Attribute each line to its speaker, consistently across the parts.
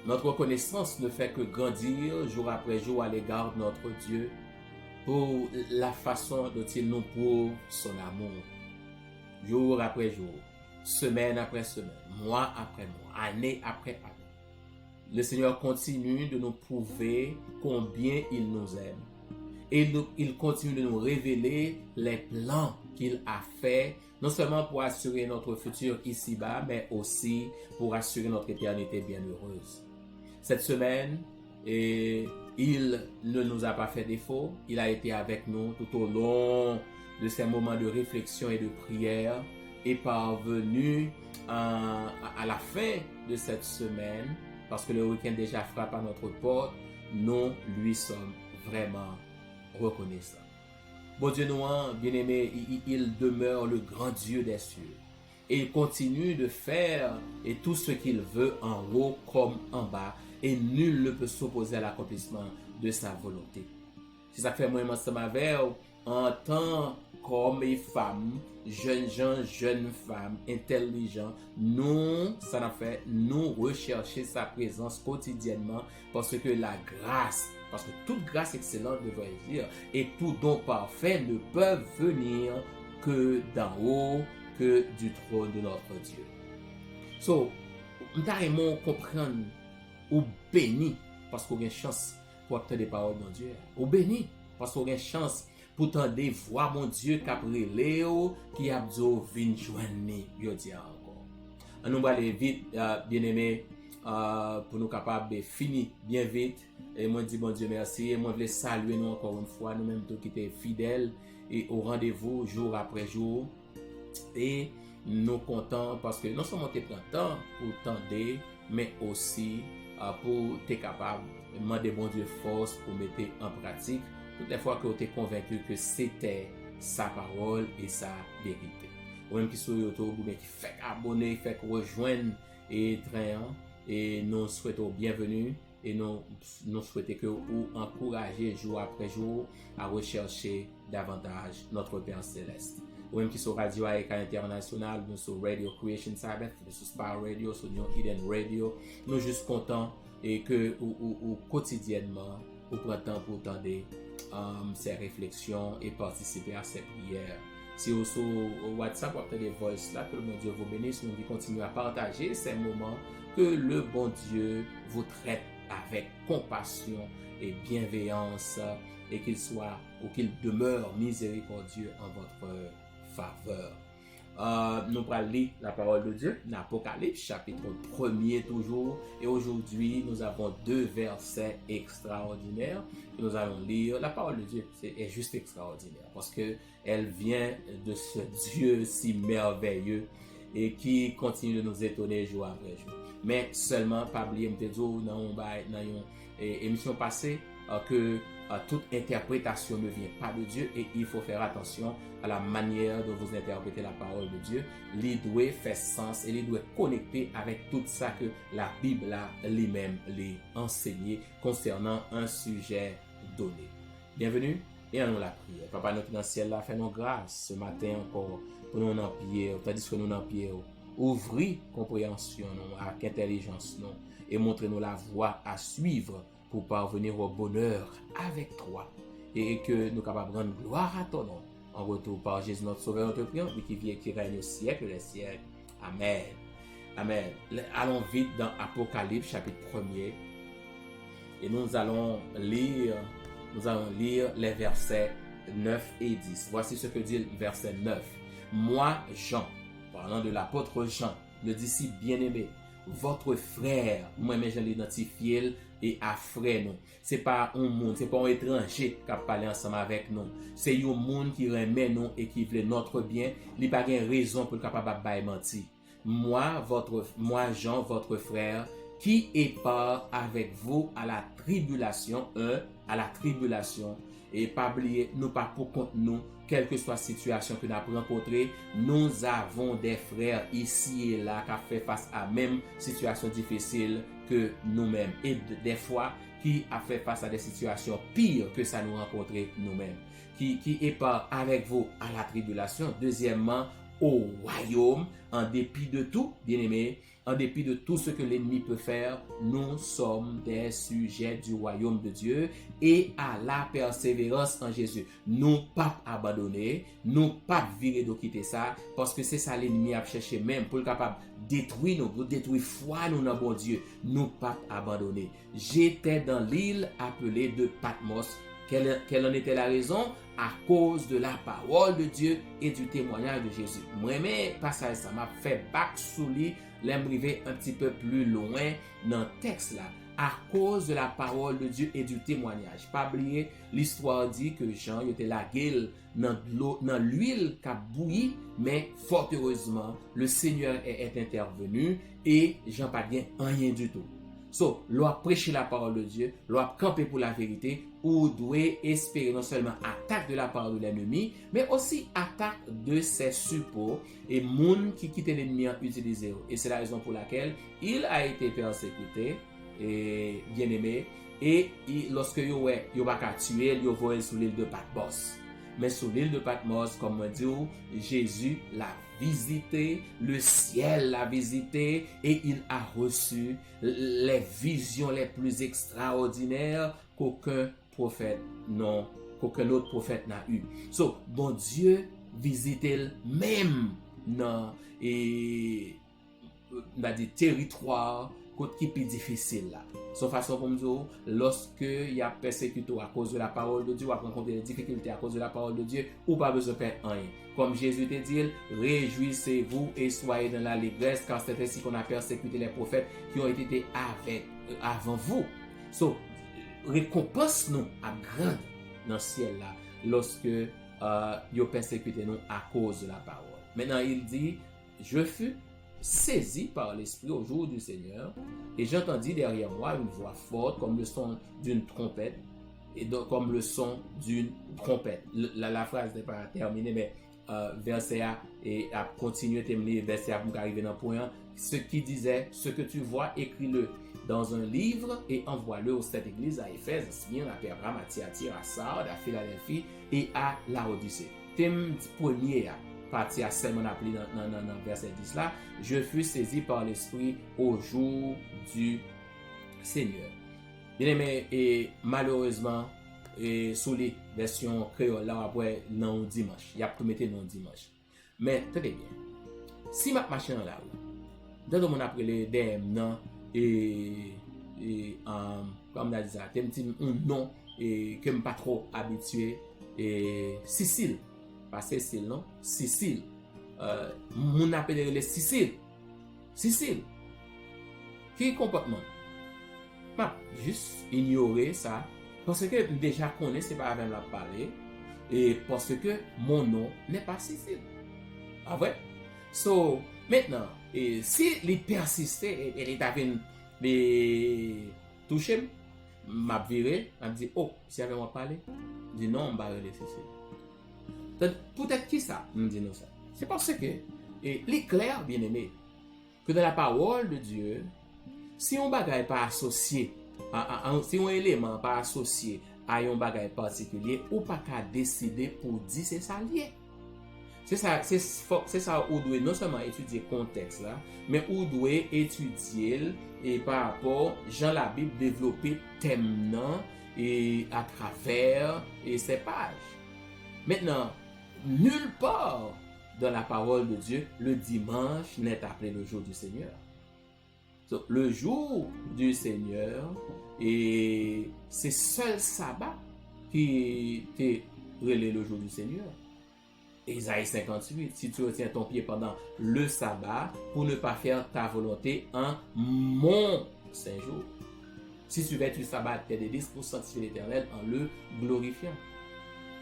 Speaker 1: Notre reconnaissance ne fait que grandir jour après jour à l'égard de notre Dieu pour la façon dont il nous prouve son amour. Jour après jour, semaine après semaine, mois après mois, année après année. Le Seigneur continue de nous prouver combien il nous aime. Et il continue de nous révéler les plans qu'il a faits, non seulement pour assurer notre futur ici-bas, mais aussi pour assurer notre éternité bienheureuse. Cette semaine, il ne nous a pas fait défaut. Il a été avec nous tout au long de ces moments de réflexion et de prière et parvenu à la fin de cette semaine, parce que le week-end déjà frappe à notre porte, nous lui sommes vraiment reconnaissants. Bon Dieu nous, bien-aimé, il demeure le grand Dieu des cieux. Et il continue de faire et tout ce qu'il veut en haut comme en bas. Et nul ne peut s'opposer à l'accomplissement de sa volonté. C'est ça que fait moi ensemble avec en tant qu'hommes et femmes, jeunes gens, jeunes femmes, intelligents, nous, ça n'a fait, nous rechercher sa présence quotidiennement parce que la grâce, parce que toute grâce excellente devrait dire, et tout don parfait ne peuvent venir que d'en haut, que du trône de notre Dieu. So, nous devons comprendre ou béni parce qu'on a une chance pour obtenir des paroles de Dieu. Ou béni parce qu'on a une chance pour tendre voir mon Dieu qu'après Léo qui a dit vin joindre yo dit encore. On nous va aller vite bien aimé pour nous capables de finir bien vite et moi dis bon Dieu merci et moi voulais saluer nous encore une fois nous mêmes tous qui étaient fidèles et au rendez-vous jour après jour et nous contents parce que non seulement tu prends temps pour tendre mais aussi pour être capable de demander bon Dieu force pour mettre en pratique toutes les fois que tu es convaincu que c'était sa parole et sa vérité. Ou même qui sont YouTube, ou bien qui fait abonner, fait rejoindre et train, et nous souhaitons bienvenue et nous souhaitons que vous encouragez jour après jour à rechercher davantage notre Père Céleste. Ou même qui sont Radio Aïka International, nous sommes Radio Creation Sabbath, nous sommes Spar Radio, nous sommes Hidden Radio. Nous juste contents et que ou quotidiennement, vous prenez temps pour entendre ces réflexions et participer à ces prières. Si vous sur WhatsApp, vous avez des voices là, que le bon Dieu vous bénisse, nous continuons à partager ces moments, que le bon Dieu vous traite avec compassion et bienveillance et qu'il soit ou qu'il demeure miséricordieux en votre faveur. Nous allons lire la parole de Dieu dans l'Apocalypse chapitre 1er toujours et aujourd'hui nous avons deux versets extraordinaires que nous allons lire. La parole de Dieu est juste extraordinaire parce que elle vient de ce Dieu si merveilleux et qui continue de nous étonner jour après jour. Mais seulement pas oublier dans une émission passée que toute interprétation ne vient pas de Dieu et il faut faire attention à la manière dont vous interprétez la parole de Dieu. Il doit faire sens et il doit connecter avec tout ça que la Bible a lui-même les enseigné concernant un sujet donné. Bienvenue et allons la prière. Papa notre dans le ciel là, fais-nous grâce ce matin encore pour nous en prière, tandis que nous en prière. Ouvrir compréhension avec intelligence nous et montrez-nous la voie à suivre pour parvenir au bonheur avec toi et que nous capables de rendre gloire à ton nom en retour par Jésus notre Sauveur, notre prière, lui qui vient et qui règne au siècle des siècles. Amen. Amen. Allons vite dans Apocalypse chapitre 1er et nous allons lire les versets 9 et 10. Voici ce que dit le verset 9. Moi, Jean, parlant de l'apôtre Jean, le disciple bien-aimé, votre frère, moi-même je l'identifie et à frère nous. C'est pas un monde, c'est pas un étranger qui a parlé ensemble avec nous. C'est un monde qui remet nous et qui veut notre bien. Il n'y a pas de raison pour le capable de mentir. Moi, Jean, votre frère, qui est part avec vous à la tribulation, à la tribulation, et pas oublier, nous pas pour compte nous, quelle que soit la situation que nous avons rencontrée, nous avons des frères ici et là qui ont fait face à la même situation difficile que nous-mêmes. Et des fois, qui a fait face à des situations pires que ça nous rencontrer nous-mêmes. Qui est pas avec vous à la tribulation. Deuxièmement, au royaume, en dépit de tout, bien-aimé, En dépit de tout ce que l'ennemi peut faire, nous sommes des sujets du royaume de Dieu et à la persévérance en Jésus. Nous pas abandonner, nous pas virer de quitter ça, parce que c'est ça l'ennemi a cherché même pour le capable détruire nous, pour détruire foi nous dans bon Dieu. Nous pas abandonner. J'étais dans l'île appelée de Patmos. Quelle en était la raison? À cause de la parole de Dieu et du témoignage de Jésus. Moi-même, passage ça m'a fait back sous lui, l'aimerais un petit peu plus loin dans le texte là. À cause de la parole de Dieu et du témoignage. Pas oublier, l'histoire dit que Jean était la gueule dans l'huile qui a bouilli, mais fort heureusement, le Seigneur est intervenu et Jean pas bien rien du tout. So, l'on a prêché la parole de Dieu, l'on a campé pour la vérité, ou doit espérer non seulement attaque de la part de l'ennemi, mais aussi attaque de ses suppôts et monde qui quitte l'ennemi en utilisé. Et c'est la raison pour laquelle il a été persécuté et bien aimé. Et lorsque il va tuer, il va sur l'île de Patmos. Mais sur l'île de Patmos, comme on dit, Jésus l'a visité, le ciel l'a visité et il a reçu les visions les plus extraordinaires qu'aucun prophète qu'aucun autre prophète n'a eu. So, bon Dieu visite même dans des territoires qui est difficile là. Son façon pour me dire, lorsque il y a persécuté à cause de la parole de Dieu, ou à rencontrer des difficultés à cause de la parole de Dieu, ou pas besoin de faire rien. Comme Jésus te dit, réjouissez-vous et soyez dans l'allégresse, car c'est ainsi qu'on a persécuté les prophètes qui ont été avant vous. So, récompense nous à grande dans le ciel là, lorsque ils persécuté nous à cause de la parole. Maintenant, il dit, je fus saisi par l'Esprit au jour du Seigneur, et j'entendis derrière moi une voix forte comme le son d'une trompette, et donc comme le son d'une trompette. La phrase n'est pas terminée, mais verset A et a continué terminer verset A pour arriver dans le point. Ce qui disait, ce que tu vois, écris-le dans un livre et envoie-le aux sept églises, à Éphèse, à Smyrne, à Pergame, à Thyatire, à Sardes, à Philadelphie et à Laodicée. Thème premier partie à seulement appelé dans verset 10 là, je fus saisi par l'Esprit au jour du Seigneur. Bien aimé, et malheureusement, sous les versions créoles là, après, non dimanche, il y a tout mettre non dimanche. Mais, tenez bien, si ma machine là, dans mon après les DM, non, comme on a dit ça, un nom et que je ne suis pas trop habitué, et Sicile. Pas Cécile, non? Sicile. Mon appelle les Sicile. Sicile. Quel comportement? Pas juste ignorer ça. Parce que déjà connais, c'est pas avec la parler. Et parce que mon nom n'est pas Sicile. Ah ouais? So, maintenant, si les persister et les t'avait les toucher, m'a viré, m'a dit, oh, si avec moi parler, dit non, on va les Sicile. Peut-être qui ça nous dit nous ça? C'est parce que l'éclair, bien aimé, que dans la parole de Dieu, si on bagage pas associé, si un élément pas associé à un bagage particulier, ou pas qu'à décider pour dire c'est ça lié. C'est ça où doit non seulement étudier le contexte là, mais où doit étudier et par rapport Jean la Bible développer thème et à travers ces pages. Maintenant, nulle part dans la parole de Dieu, le dimanche n'est appelé le jour du Seigneur. Donc, le jour du Seigneur, et c'est seul sabbat qui est relé le jour du Seigneur. Isaïe 58, si tu retiens ton pied pendant le sabbat pour ne pas faire ta volonté en mon saint jour. Si tu vêtus le sabbat, tes délices pour sanctifier l'Éternel en le glorifiant.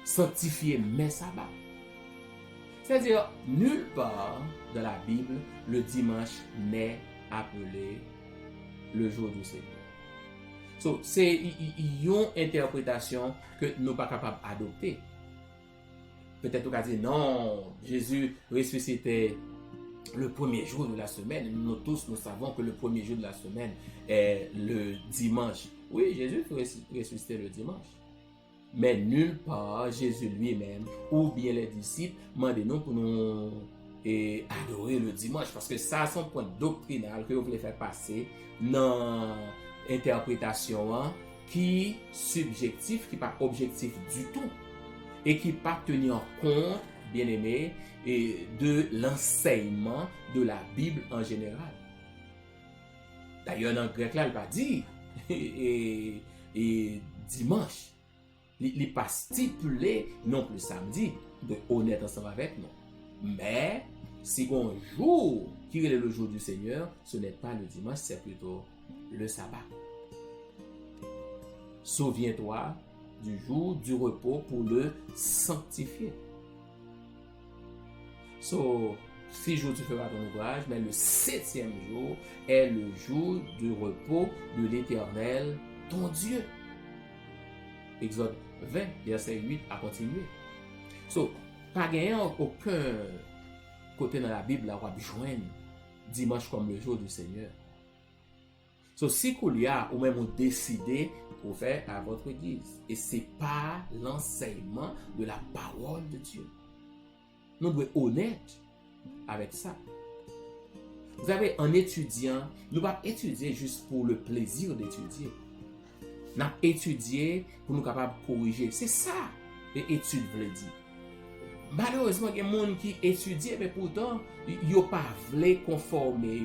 Speaker 1: Sanctifier mes sabbats. C'est-à-dire, nulle part dans la Bible, le dimanche n'est appelé le jour du Seigneur. So, c'est une interprétation que nous ne sommes pas capables d'adopter. Peut-être qu'on va dire, non, Jésus ressuscitait le premier jour de la semaine. Nous tous, nous savons que le premier jour de la semaine est le dimanche. Oui, Jésus ressuscitait le dimanche. Mais nulle part, Jésus lui-même, ou bien les disciples, demandez-nous pour nous et adorer le dimanche parce que ça son point doctrinal que vous voulez faire passer dans interprétation hein, qui subjectif, qui pas objectif du tout et qui pas tenir compte, bien aimé, et de l'enseignement de la Bible en général. D'ailleurs, dans le grec là, il va dire et dimanche. Il n'est pas stipulé non plus samedi, de honnête ensemble avec nous. Mais, si un jour qui est le jour du Seigneur, ce n'est pas le dimanche, c'est plutôt le sabbat. Souviens-toi du jour du repos pour le sanctifier. So, 6 jours tu feras ton ouvrage, mais le 7e jour est le jour du repos de l'Éternel, ton Dieu. Exode 20, verset 8 à continuer. So, pas gagné aucun côté dans la Bible là où on joindre dimanche comme le jour du Seigneur. So, si qu'il y a ou même on décidé pour faire à votre guise. Et c'est pas l'enseignement de la parole de Dieu. Nous devons être honnêtes avec ça. Vous savez, en étudiant, nous ne pouvons pas étudier juste pour le plaisir d'étudier. Nous étudier pour nous capables de corriger. C'est ça que l'étude veut dire. Malheureusement, il y a des gens qui étudient, mais pourtant, ils ne pas voulu conformer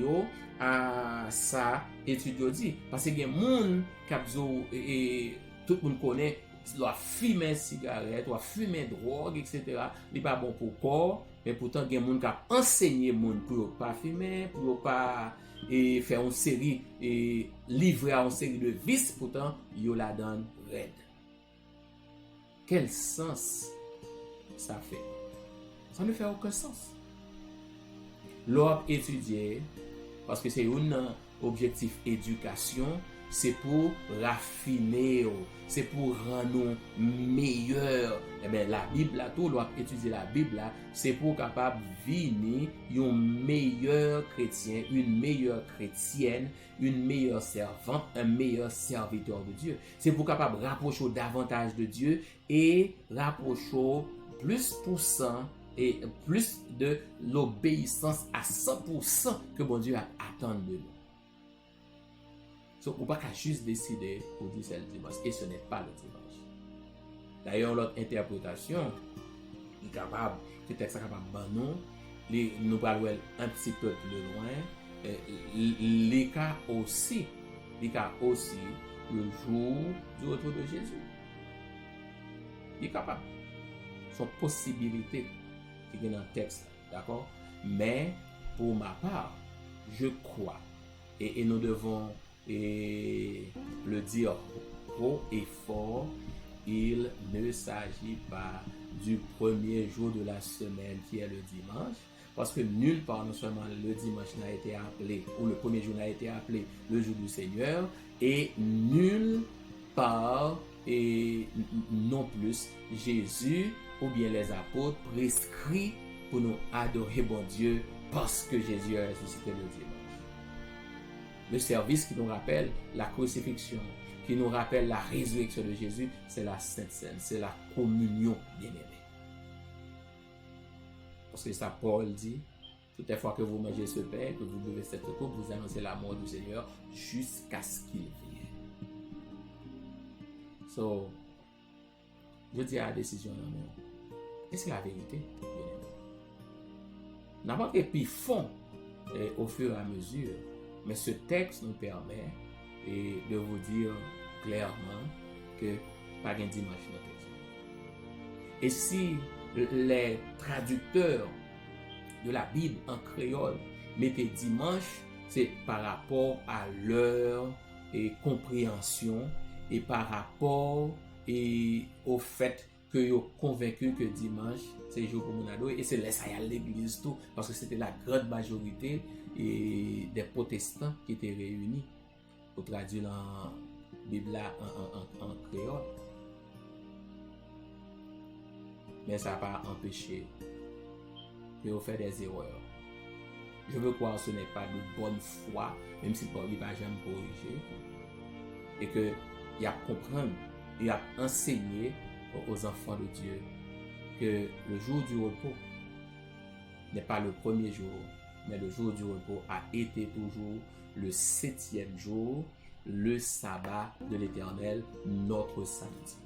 Speaker 1: à ça étude dit. Parce qu'il y a des gens qui tout le monde connaît, doit fumer cigarette, doit fumer drogue, etc. Ce n'est pas bon pour le corps, mais pourtant, il y a des gens qui ont enseigné les gens pour ne pas fumer, pour ne pas faire une série, et livrer à une série de vices, pourtant, ils la donnent raide. Quel sens ça fait? Ça ne fait aucun sens. L'ordre étudier, parce que c'est un objectif éducation, c'est pour raffiner, c'est pour rendre nous meilleurs. Eh bien, la Bible, là, tout l'ordre étudier la Bible, là, c'est pour capable venir un meilleur chrétien, une meilleure chrétienne, une meilleure servante, un meilleur serviteur de Dieu. C'est pour capable rapprocher davantage de Dieu et rapprocher plus pour cent et plus de l'obéissance à 100% que bon Dieu attend de nous. Donc, on ne peut pas juste décider pour dire c'est le dimanche, et ce n'est pas le dimanche. D'ailleurs, l'autre interprétation est capable, le texte est capable de nous parler un petit peu plus loin, les cas aussi le jour du retour de Jésus. Il est capable. Son possibilité qui est dans le texte, d'accord? Mais pour ma part, je crois, et nous devons le dire haut et fort, il ne s'agit pas du premier jour de la semaine qui est le dimanche, parce que nulle part, non seulement le dimanche n'a été appelé, ou le premier jour n'a été appelé le jour du Seigneur, et nulle part, et non plus, Jésus ou bien les apôtres prescrit pour nous adorer bon Dieu parce que Jésus a ressuscité le dimanche. Le service qui nous rappelle la crucifixion, qui nous rappelle la résurrection de Jésus, c'est la Sainte Seine, c'est la communion bien-aimée. Parce que ça, Paul dit, toutes les fois que vous mangez ce pain, que vous buvez cette coupe, vous annoncez la mort du Seigneur jusqu'à ce qu'il vienne. So, je dis à la décision, et c'est la vérité. N'a pas été plus fond au fur et à mesure, mais ce texte nous permet de vous dire clairement que pas un dimanche dans le texte. Et si les traducteurs de la Bible en créole mettaient dimanche, c'est par rapport à leur compréhension et par rapport au fait que ils ont convaincu que dimanche c'est jour pour mon ado et c'est laissé à l'église tout parce que c'était la grande majorité des protestants qui étaient réunis pour traduire la Bible en créole. Mais ça n'a pas empêché que vous faites des erreurs. Je veux croire que ce n'est pas de bonne foi, même si Paul ne va jamais corriger, et que il y a comprendre, il y a enseigné aux enfants de Dieu que le jour du repos n'est pas le premier jour, mais le jour du repos a été toujours le 7e jour, le sabbat de l'Éternel, notre samedi.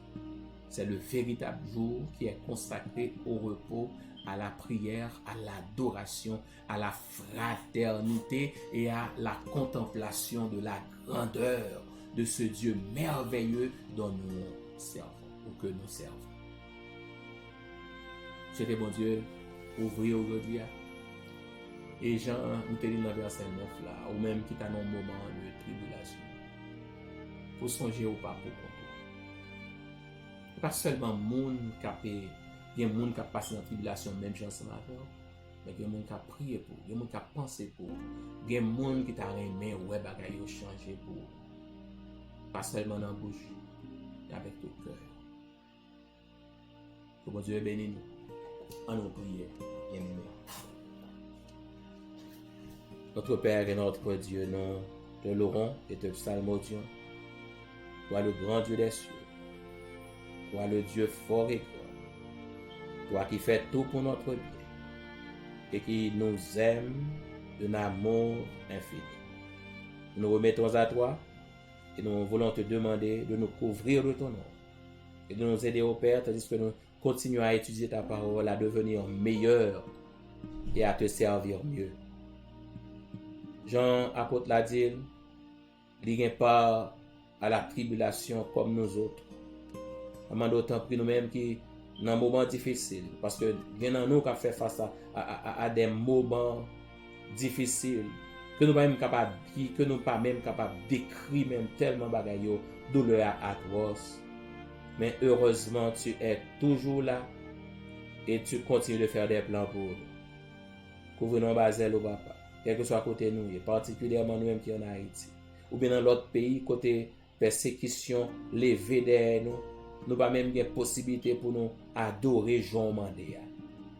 Speaker 1: C'est le véritable jour qui est consacré au repos, à la prière, à l'adoration, à la fraternité et à la contemplation de la grandeur de ce Dieu merveilleux dont nous servons ou que nous servons. C'était bon Dieu, ouvrir aujourd'hui. Et Jean, nous te dit dans le verset 9 là, ou même qui t'a dans un moment de tribulation. Pour songer ou pas pour compter. Pas seulement moun qui il y a des gens qui passent dans la tribulation, même gens ce matin, mais il y a des gens qui ont prié pour, il y a des gens qui ont pensé pour, il y a des gens qui ont aimé, ouais, bagaille ont changé pour, pas seulement dans la bouche, mais avec tout cœur. Que bon Dieu bénisse nous, en nous prier, bien aimé. Notre Père et notre Dieu, nous te louons et te psalmodions. Toi le grand Dieu des cieux, toi le Dieu fort et grand, toi qui fais tout pour notre bien et qui nous aime d'un amour infini. Nous nous remettons à toi et nous voulons te demander de nous couvrir de ton nom et de nous aider au Père, tandis que nous continuons à étudier ta parole, à devenir meilleurs et à te servir mieux. Jean apôtre l'a dit, il n'y a pas à la tribulation comme nous autres. Amant d'autant plus nous-mêmes qui dans un moment difficile, parce que bien dans nous qui fait face à des moments difficiles que nous pas même capable que nous pas même capable d'écrire même tellement bagaille douleur atroce. Mais heureusement tu es toujours là et tu continues de faire des plans pour nous. Couvre-nous basel au papa, quel que soit à côté de nous, et particulièrement nous-mêmes qui en Haïti, ou bien dans l'autre pays côté persécution levée derrière nous. Nous pas même une possibilité pour nous adorer Jean Mandé.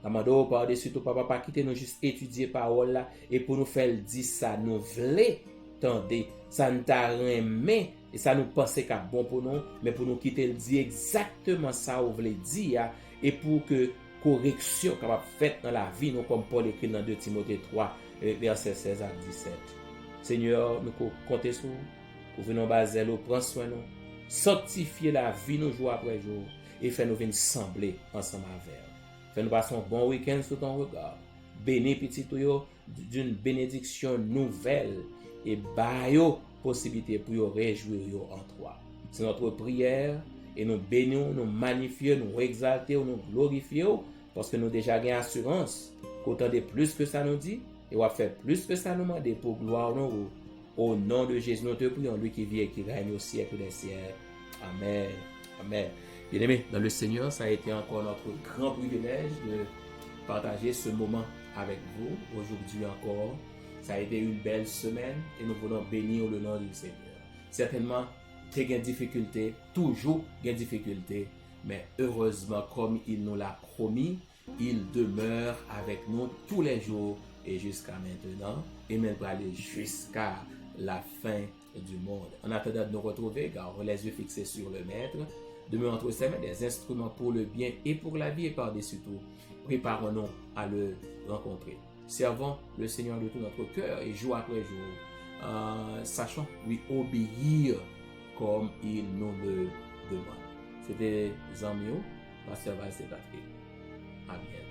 Speaker 1: Amando par-dessus tout papa pas quitter nous juste étudier parole là et pour nous faire dire ça nous voulons tendez ça nous t'a remet et ça nous pensait qu'à bon pour nous mais pour nous quitter le dire exactement ça vous voulez dire et pour que correction capable faite dans la vie nous comme Paul écrit dans 2 Timothée 3 verset 16 à 17. Seigneur, nous comptons sur vous venons baser nous prends soin nous sanctifier la vie nous jour après jour et faire nous venir sembler ensemble avec. Fais nous passer un bon week-end sous ton regard. Bénis petit tuyau d'une bénédiction nouvelle et baille possibilité pour yo réjouir yo en toi. C'est notre prière et nous bénissons, nous magnifions, nous exaltons, nous glorifions parce que nous déjà gain assurance qu'autant de plus que ça nous dit et on va faire plus que ça nous demande pour gloire nous. Au nom de Jésus, nous te prions, lui qui vit et qui règne au siècle des siècles. Amen. Amen. Bien-aimés, dans le Seigneur, ça a été encore notre grand privilège de partager ce moment avec vous. Aujourd'hui encore, ça a été une belle semaine et nous voulons bénir le nom du Seigneur. Certainement, il y a des difficultés, toujours des difficultés, mais heureusement, comme il nous l'a promis, il demeure avec nous tous les jours et jusqu'à maintenant, et même pour aller jusqu'à la fin du monde. En attendant de nous retrouver, gardons les yeux fixés sur le Maître, demeurons entre ses mains des instruments pour le bien et pour la vie et par-dessus tout, préparons-nous à le rencontrer. Servons le Seigneur de tout notre cœur et jour après jour, sachant lui obéir comme il nous le demande. C'était Zamio, Pasteur Valse Patrick. À bientôt.